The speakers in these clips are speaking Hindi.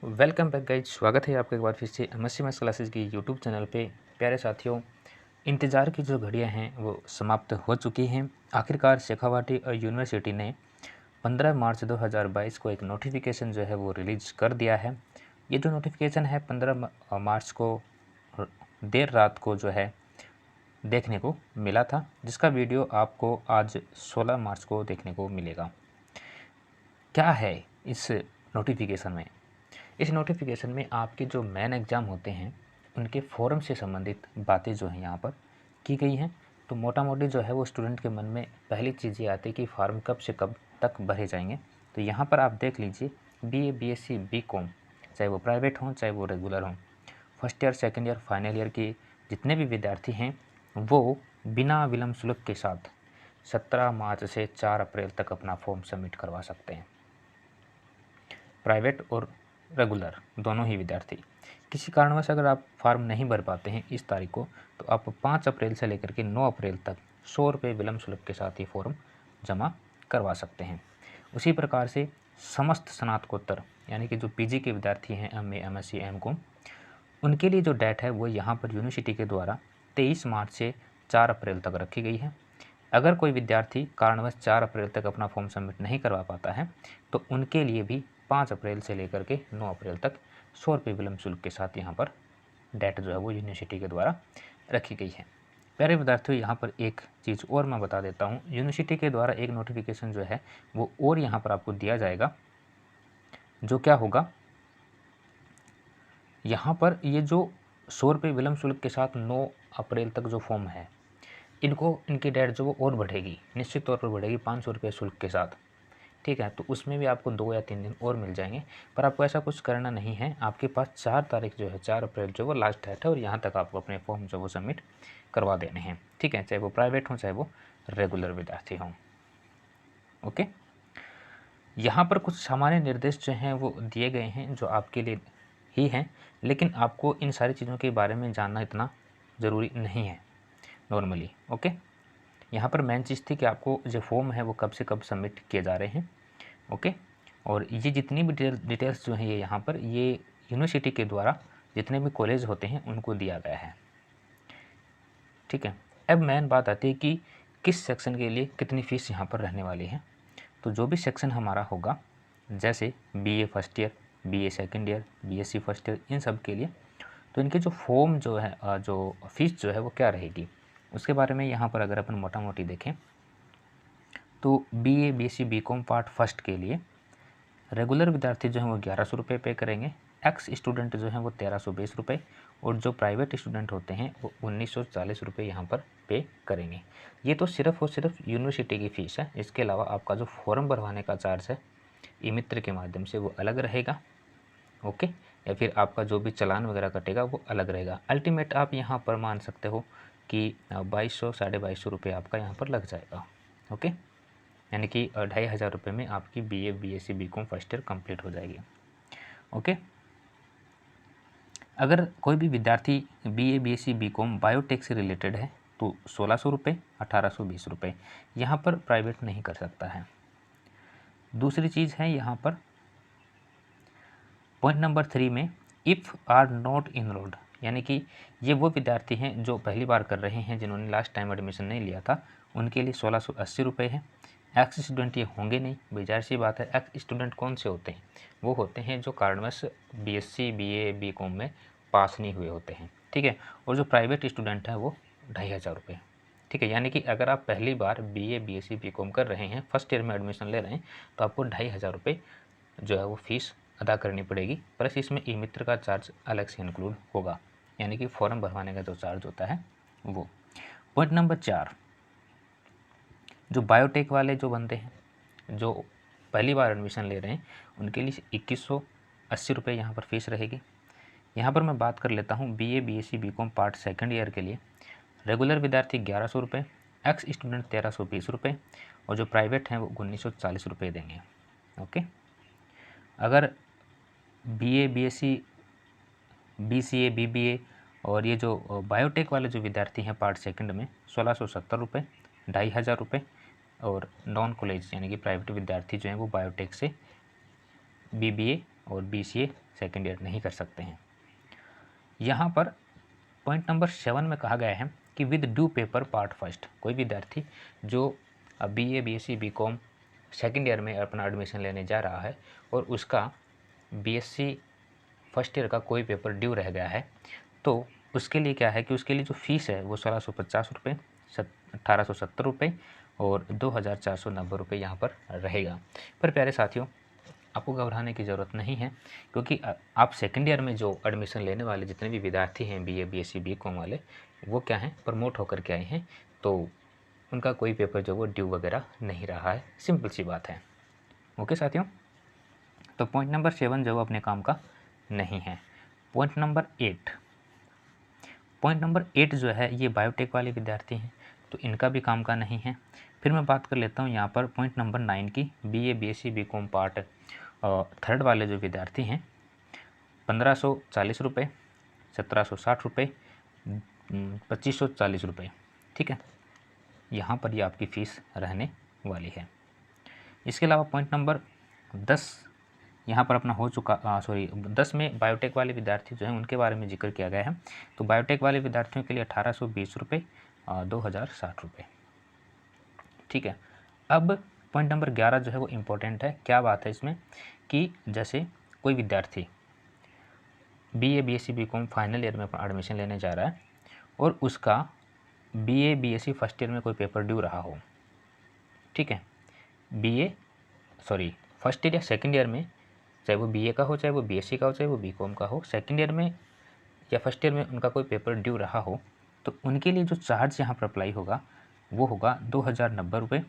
Welcome back guys. स्वागत है आपका एक बार फिर से एमएससी मैथ्स क्लासेस की यूट्यूब चैनल पे। प्यारे साथियों, इंतज़ार की जो घड़ियां हैं वो समाप्त हो चुकी हैं। आखिरकार शेखावाटी यूनिवर्सिटी ने 15 मार्च 2022 को एक नोटिफिकेशन जो है वो रिलीज़ कर दिया है। ये जो नोटिफिकेशन है 15 मार्च को देर रात को जो है देखने को मिला था, जिसका वीडियो आपको आज 16 मार्च को देखने को मिलेगा। क्या है इस नोटिफिकेशन में? इस नोटिफिकेशन में आपके जो मेन एग्ज़ाम होते हैं उनके फॉर्म से संबंधित बातें जो हैं यहाँ पर की गई हैं। तो मोटा मोटी जो है वो स्टूडेंट के मन में पहली चीज़ ये आती है कि फार्म कब से कब तक भरे जाएंगे। तो यहाँ पर आप देख लीजिए, बीए, बीएससी, बीकॉम, चाहे वो प्राइवेट हों चाहे वो रेगुलर हों, first year, second year, final year के जितने भी विद्यार्थी हैं वो बिना विलम्ब शुल्क के साथ 17 मार्च से 4 अप्रैल तक अपना फॉर्म सबमिट करवा सकते हैं। प्राइवेट और रेगुलर दोनों ही विद्यार्थी। किसी कारणवश अगर आप फॉर्म नहीं भर पाते हैं इस तारीख को, तो आप 5 अप्रैल से लेकर के 9 अप्रैल तक 100 रुपये विलम्ब शुल्क के साथ ही फॉर्म जमा करवा सकते हैं। उसी प्रकार से समस्त स्नातकोत्तर यानी कि जो पीजी के विद्यार्थी हैं, एमए, एमएससी, एमकॉम, उनके लिए जो डेट है वो यहाँ पर यूनिवर्सिटी के द्वारा 23 मार्च से 4 अप्रैल तक रखी गई है। अगर कोई विद्यार्थी कारणवश 4 अप्रैल तक अपना फॉर्म सबमिट नहीं करवा पाता है तो उनके लिए भी 5 अप्रैल से लेकर के 9 अप्रैल तक 100 रुपये विलम्ब शुल्क के साथ यहाँ पर डेट जो है वो यूनिवर्सिटी के द्वारा रखी गई है। प्यारे विद्यार्थियों, यहाँ पर एक चीज़ और मैं बता देता हूँ। यूनिवर्सिटी के द्वारा एक नोटिफिकेशन जो है वो और यहाँ पर आपको दिया जाएगा। जो क्या होगा, यहाँ पर ये जो 100 रुपये विलम्ब शुल्क के साथ 9 अप्रैल तक जो फॉर्म है, इनकी डेट जो वो और बढ़ेगी, निश्चित तौर पर बढ़ेगी 500 रुपये शुल्क के साथ। ठीक है, तो उसमें भी आपको 2 या 3 दिन और मिल जाएंगे, पर आपको ऐसा कुछ करना नहीं है। आपके पास 4 तारीख जो है, 4 अप्रैल जो वो लास्ट डेट है, और यहाँ तक आपको अपने फॉर्म जो वो सबमिट करवा देने हैं। ठीक है, चाहे वो प्राइवेट हों चाहे वो रेगुलर विद्यार्थी हों। ओके, यहाँ पर कुछ सामान्य निर्देश जो हैं वो दिए गए हैं जो आपके लिए ही हैं, लेकिन आपको इन सारी चीज़ों के बारे में जानना इतना ज़रूरी नहीं है नॉर्मली। ओके, यहाँ पर मेन चीज़ थी कि आपको जो फॉर्म है वो कब से कब सबमिट किए जा रहे हैं। ओके, और ये जितनी भी डिटेल्स जो हैं ये यहाँ पर ये यूनिवर्सिटी के द्वारा जितने भी कॉलेज होते हैं उनको दिया गया है। ठीक है, अब मेन बात आती है कि किस सेक्शन के लिए कितनी फ़ीस यहाँ पर रहने वाली है। तो जो भी सेक्शन हमारा होगा, जैसे BA first year, BA second year, BSc first year, इन सब के लिए तो इनके जो फॉर्म जो है, जो फीस जो है वो क्या रहेगी, उसके बारे में यहाँ पर अगर अपन मोटा मोटी देखें तो BA, BSc, BCom part first के लिए रेगुलर विद्यार्थी जो हैं वो 1100 रुपये पे करेंगे, एक्स स्टूडेंट जो हैं वो 1320 रुपये, और जो प्राइवेट स्टूडेंट होते हैं वो 1940 रुपये यहाँ पर पे करेंगे। ये तो सिर्फ और सिर्फ यूनिवर्सिटी की फ़ीस है। इसके अलावा आपका जो फॉर्म भरवाने का चार्ज है ई मित्र के माध्यम से वो अलग रहेगा। ओके, या फिर आपका जो भी चालान वगैरह कटेगा वो अलग रहेगा। अल्टीमेट आप यहाँ पर मान सकते हो कि 2200 2250 रुपये आपका यहाँ पर लग जाएगा। ओके, यानी कि 2500 रुपये में आपकी BA, BSc, BCom first year complete हो जाएगी। ओके, अगर कोई भी विद्यार्थी बीए, बीएससी, बीकॉम बायोटेक से रिलेटेड है तो 1600 रुपये, 1820 रुपये यहाँ पर प्राइवेट नहीं कर सकता है। दूसरी चीज़ है यहाँ पर पॉइंट नंबर 3 में, इफ़ आर नॉट इनरोल्ड, यानी कि ये वो विद्यार्थी हैं जो पहली बार कर रहे हैं, जिन्होंने लास्ट टाइम एडमिशन नहीं लिया था, उनके लिए 1680 रुपये है। एक्स स्टूडेंट ये होंगे नहीं, बेजार सी बात है। एक्स स्टूडेंट कौन से होते हैं? वो होते हैं जो कारणवश बीएससी, बीए, बीकॉम में पास नहीं हुए होते हैं। ठीक है, और जो प्राइवेट स्टूडेंट है वो 2500 रुपये। ठीक है, यानी कि अगर आप पहली बार बीए, बीएससी, बीकॉम कर रहे हैं, फर्स्ट ईयर में एडमिशन ले रहे हैं, तो आपको 2500 रुपये जो है वो फीस अदा करनी पड़ेगी, प्लस इसमें ई मित्र का चार्ज अलग से इंक्लूड होगा, यानी कि फॉर्म भरवाने का जो चार्ज होता है वो। पॉइंट नंबर 4, जो बायोटेक वाले जो बंदे हैं जो पहली बार एडमिशन ले रहे हैं, उनके लिए 2180 रुपये यहाँ पर फीस रहेगी। यहाँ पर मैं बात कर लेता हूँ BA, BSc, BCom part second year के लिए रेगुलर विद्यार्थी 1100 रुपये, एक्स स्टूडेंट 1320 रुपये, और जो प्राइवेट हैं वो 1940 रुपये देंगे। ओके, अगर बीए, बीएससी, बीसीए, बीबीए और ये जो बायोटेक वाले जो विद्यार्थी हैं पार्ट सेकंड में 1670 रुपये, 2500 रुपये, और नॉन कॉलेज यानी कि प्राइवेट विद्यार्थी जो हैं वो बायोटेक से बीबीए और बीसीए सेकेंड ईयर नहीं कर सकते हैं। यहाँ पर पॉइंट नंबर 7 में कहा गया है कि with due paper part first, कोई विद्यार्थी जो BA BSc BCom second year में अपना एडमिशन लेने जा रहा है और उसका BSc फर्स्ट ईयर का कोई पेपर ड्यू रह गया है, तो उसके लिए क्या है कि उसके लिए जो फ़ीस है वो 1650 रुपये, 1870 रुपये और 2490 रुपये यहाँ पर रहेगा। पर प्यारे साथियों, आपको घबराने की ज़रूरत नहीं है, क्योंकि आप सेकेंड ईयर में जो एडमिशन लेने वाले जितने भी विद्यार्थी हैं BA BSc BCom वाले, वो क्या हैं, प्रमोट होकर के आए हैं, तो उनका कोई पेपर जो वो ड्यू वगैरह नहीं रहा है। सिंपल सी बात है। ओके साथियों, तो पॉइंट नंबर 7 जो अपने काम का नहीं है। पॉइंट नंबर 8 जो है ये बायोटेक वाले विद्यार्थी हैं, तो इनका भी काम का नहीं है। फिर मैं बात कर लेता हूँ यहाँ पर पॉइंट नंबर 9 की, BA BSc BCom part third वाले जो विद्यार्थी हैं, 1540 रुपये, 1760 रुपये, 2540 रुपये, ठीक है, यहाँ पर ये आपकी फ़ीस रहने वाली है। इसके अलावा पॉइंट नंबर 10 यहाँ पर अपना हो चुका, 10 में बायोटेक वाले विद्यार्थी जो हैं उनके बारे में जिक्र किया गया है। तो बायोटेक वाले विद्यार्थियों के लिए 1820 रुपये, 2060 रुपये, ठीक है। अब पॉइंट नंबर 11 जो है वो इम्पोर्टेंट है। क्या बात है इसमें कि जैसे कोई विद्यार्थी BA BSc BCom final year में अपना एडमिशन लेने जा रहा है और उसका BA BSc फर्स्ट ईयर में कोई पेपर ड्यू रहा हो, ठीक है, फर्स्ट ईयर या सेकेंड ईयर में, चाहे वो BA का हो, चाहे वो BSc का हो, चाहे वो BCom का हो, सेकेंड ईयर में या फर्स्ट ईयर में उनका कोई पेपर ड्यू रहा हो, तो उनके लिए जो चार्ज यहाँ पर अप्लाई होगा वो होगा 2090 रुपये,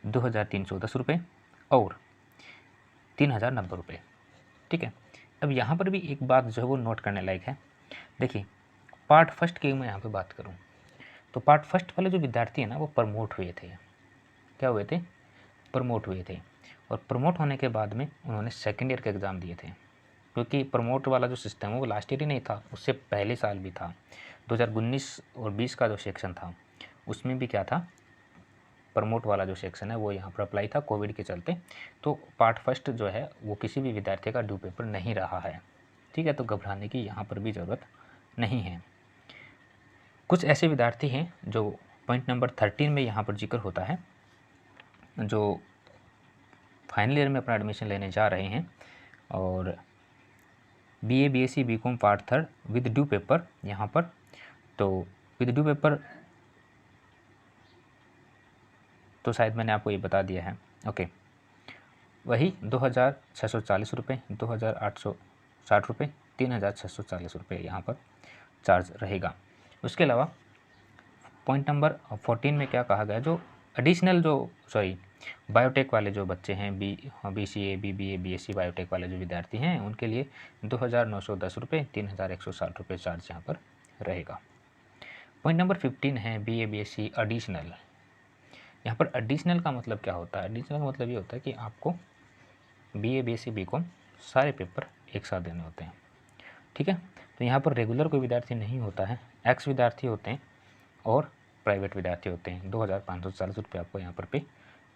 2310 रुपये और 3090 रुपये, ठीक है। अब यहाँ पर भी एक बात जो है वो नोट करने लायक है। देखिए, पार्ट फर्स्ट की मैं यहाँ पे बात करूँ तो पार्ट फर्स्ट वाले जो विद्यार्थी हैं ना, वो प्रमोट हुए थे। क्या हुए थे? प्रमोट हुए थे। और प्रमोट होने के बाद में उन्होंने सेकेंड ईयर का एग्ज़ाम दिए थे, क्योंकि प्रमोट वाला जो सिस्टम है वो लास्ट ईयर ही नहीं था, उससे पहले साल भी था। 2019 और 20 का जो सेक्शन था उसमें भी क्या था, प्रमोट वाला जो सेक्शन है वो यहाँ पर अप्लाई था कोविड के चलते। तो पार्ट फर्स्ट जो है वो किसी भी विद्यार्थी का ड्यू पेपर नहीं रहा है, ठीक है। तो घबराने की यहाँ पर भी ज़रूरत नहीं है। कुछ ऐसे विद्यार्थी हैं जो पॉइंट नंबर 13 में यहाँ पर जिक्र होता है, जो फाइनल ईयर में अपना एडमिशन लेने जा रहे हैं और BA BSc BCom part third with due paper, यहाँ पर तो विद ड्यू पेपर तो शायद मैंने आपको ये बता दिया है। ओके, वही 2640 रुपये, 2860 रुपये, 3640 रुपये यहाँ पर चार्ज रहेगा। उसके अलावा पॉइंट नंबर 14 में क्या कहा गया, जो एडिशनल बायोटेक वाले जो बच्चे हैं, BCA BBA BSc बायोटेक वाले जो विद्यार्थी हैं उनके लिए 2910 रुपये, 3160 रुपये चार्ज यहाँ पर रहेगा। पॉइंट नंबर 15 है BA BSc एडिशनल। यहाँ पर एडिशनल का मतलब क्या होता है? एडिशनल का मतलब ये होता है कि आपको BA BSc BCom सारे पेपर एक साथ देने होते हैं, ठीक है। तो यहाँ पर रेगुलर कोई विद्यार्थी नहीं होता है, एक्स विद्यार्थी होते हैं और प्राइवेट विद्यार्थी होते हैं। 2540 रुपये आपको यहाँ पर पे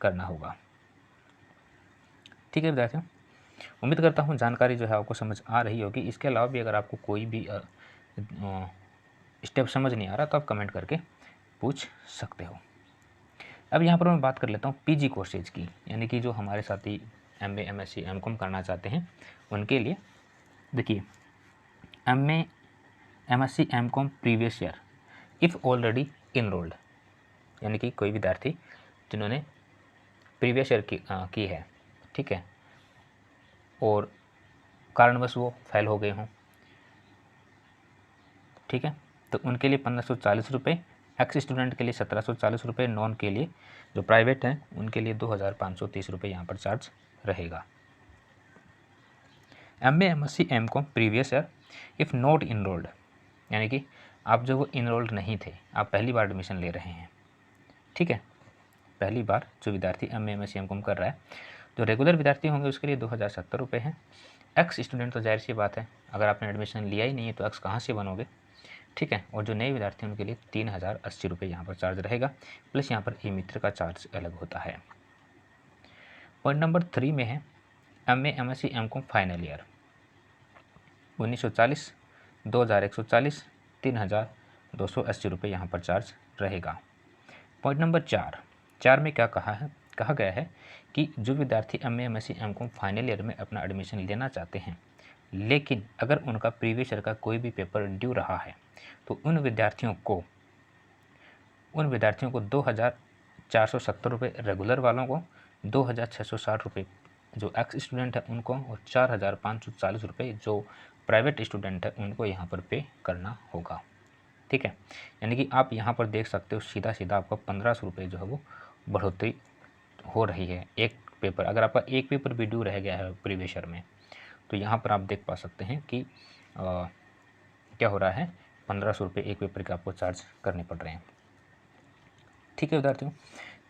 करना होगा, ठीक है विद्यार्थियों। उम्मीद करता हूँ जानकारी जो है आपको समझ आ रही होगी। इसके अलावा भी अगर आपको कोई भी स्टेप समझ नहीं आ रहा तो आप कमेंट करके पूछ सकते हो। अब यहाँ पर मैं बात कर लेता हूँ PG कोर्सेज की, यानी कि जो हमारे साथी MA MSc MCom करना चाहते हैं उनके लिए। देखिए, MA MSc MCom previous year if already enrolled, यानी कि कोई विद्यार्थी जिन्होंने प्रीवियस ईयर की है, ठीक है, और कारणवश वो फेल हो गए हों, ठीक है, तो उनके लिए 1540 रुपये, एक्स स्टूडेंट के लिए 1740 रुपये, नॉन के लिए जो प्राइवेट हैं उनके लिए 2530 रुपये यहाँ पर चार्ज रहेगा। MA MSc MCom previous year if not enrolled, यानी कि आप जो वो इनरोल्ड नहीं थे, आप पहली बार एडमिशन ले रहे हैं, ठीक है, पहली बार जो विद्यार्थी MA MSc MCom कर रहा है, जो रेगुलर विद्यार्थी होंगे उसके लिए 2070 रुपये हैं। एक्स स्टूडेंट तो जाहिर सी बात है, अगर आपने एडमिशन लिया ही नहीं है तो एक्स कहाँ से बनोगे, ठीक है। और जो नए विद्यार्थी हैं उनके लिए 3080 रुपये यहाँ पर चार्ज रहेगा, प्लस यहाँ पर ई मित्र का चार्ज अलग होता है। पॉइंट नंबर 3 में है MA MSc MCom final year. 1940, 2140, 3280 रुपये यहाँ पर चार्ज रहेगा। पॉइंट नंबर 4 में क्या कहा गया है कि जो विद्यार्थी MA, MSc, MCOM final year में अपना एडमिशन लेना चाहते हैं, लेकिन अगर उनका प्रीवियस ईयर का कोई भी पेपर ड्यू रहा है तो उन विद्यार्थियों को 2470 रुपये रेगुलर वालों को, 2660 रुपये जो एक्स स्टूडेंट है उनको, और 4540 रुपये जो प्राइवेट स्टूडेंट है उनको यहाँ पर पे करना होगा। ठीक है, यानी कि आप यहाँ पर देख सकते हो सीधा आपका 1500 रुपये जो है वो बढ़ोतरी हो रही है एक पेपर। अगर आपका एक पेपर भी ड्यू रह गया है प्रीवियस ईयर में तो यहाँ पर आप देख पा सकते हैं कि क्या हो रहा है, 1500 रुपये एक पेपर के आपको चार्ज करने पड़ रहे हैं। ठीक है विद्यार्थियों,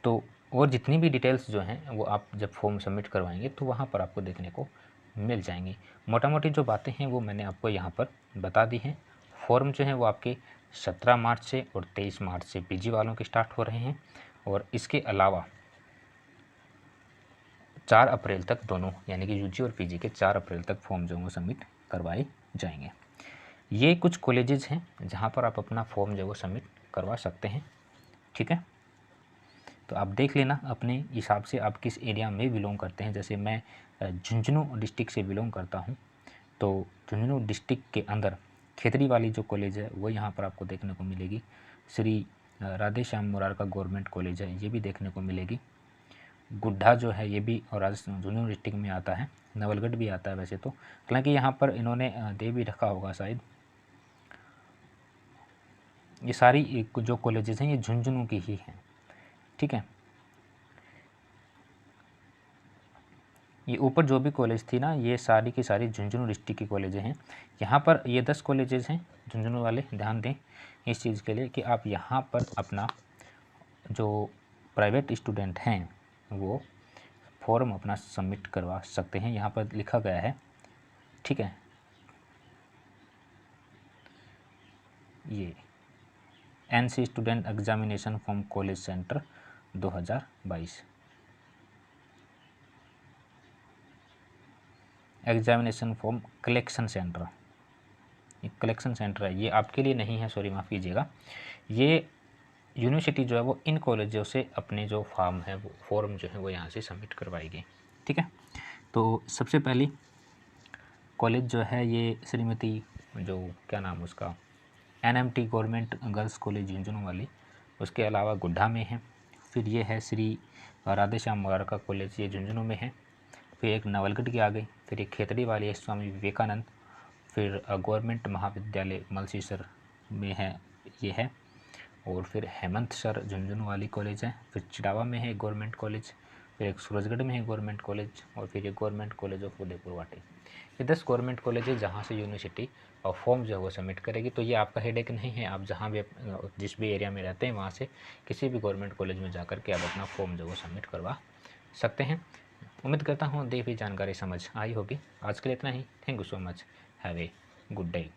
तो और जितनी भी डिटेल्स जो हैं वो आप जब फॉर्म सबमिट करवाएंगे तो वहाँ पर आपको देखने को मिल जाएंगी। मोटा मोटी जो बातें हैं वो मैंने आपको यहाँ पर बता दी हैं। फॉर्म जो है वो आपके 17 मार्च से और 23 मार्च से PG वालों के स्टार्ट हो रहे हैं, और इसके अलावा 4 अप्रैल तक दोनों यानी कि UG और PG के 4 अप्रैल तक फॉर्म जो है वो सबमिट करवाए जाएंगे। ये कुछ कॉलेजेस हैं जहाँ पर आप अपना फॉर्म जो है वो सबमिट करवा सकते हैं। ठीक है, तो आप देख लेना अपने हिसाब से आप किस एरिया में बिलोंग करते हैं। जैसे मैं झुंझुनू डिस्ट्रिक्ट से बिलोंग करता हूँ, तो झुंझुनू डिस्ट्रिक्ट के अंदर खेतरी वाली जो कॉलेज है वो यहाँ पर आपको देखने को मिलेगी। श्री राधे श्याम मोरारका गवर्नमेंट कॉलेज है, ये भी देखने को मिलेगी। गुड्ढा जो है ये भी और राजस्थान झुंझुनू डिस्ट्रिक्ट में आता है। नवलगढ़ भी आता है वैसे तो, हालांकि यहाँ पर इन्होंने दे भी रखा होगा शायद। ये सारी जो कॉलेजेस हैं ये झुंझुनू की ही हैं। ठीक है, ये ऊपर जो भी कॉलेज थी ना ये सारी की सारी झुंझुनू डिस्ट्रिक्ट की कॉलेजें हैं। यहाँ पर ये 10 कॉलेजेस हैं झुंझुनू वाले, ध्यान दें इस चीज़ के लिए कि आप यहाँ पर अपना जो प्राइवेट स्टूडेंट हैं वो फॉर्म अपना सबमिट करवा सकते हैं। यहाँ पर लिखा गया है, ठीक है, ये NC student examination form college centre 2022 examination form collection centre, ये कलेक्शन सेंटर है, ये आपके लिए नहीं है, सॉरी माफ़ कीजिएगा। ये यूनिवर्सिटी जो है वो इन कॉलेजों से अपने जो फॉर्म है वो फॉर्म जो है वो यहाँ से सबमिट करवाएगी। ठीक है, तो सबसे पहली कॉलेज जो है ये श्रीमती जो क्या नाम उसका NMT government girls college Jhunjhunu वाली, उसके अलावा गुड्ढा में है। फिर ये है श्री राधे श्याम मोरारका कॉलेज, ये झुंझुनू में है। फिर एक नवलगढ़ की आ गई, फिर एक खेतड़ी वाली है स्वामी विवेकानंद, फिर गवर्नमेंट महाविद्यालय मलसीसर में है ये है, और फिर हेमंत सर झुंझुनू वाली कॉलेज है। फिर चिड़ावा में है गवर्नमेंट कॉलेज, फिर एक सूरजगढ़ में है गवर्नमेंट कॉलेज, और फिर एक गवर्नमेंट कॉलेज ऑफ उदयपुर वाटी। ये 10 गवर्नमेंट कॉलेज है जहाँ से यूनिवर्सिटी और फॉर्म जो है वो सबमिट करेगी। तो ये आपका हेडेक नहीं है, आप जहाँ भी जिस भी एरिया में रहते हैं वहाँ से किसी भी गवर्नमेंट कॉलेज में जाकर के आप अपना फॉर्म जो है वो सबमिट करवा सकते हैं। उम्मीद करता हूँ दी हुई जानकारी समझ आई होगी। आज के लिए इतना ही। Thank you so much. Have a good day.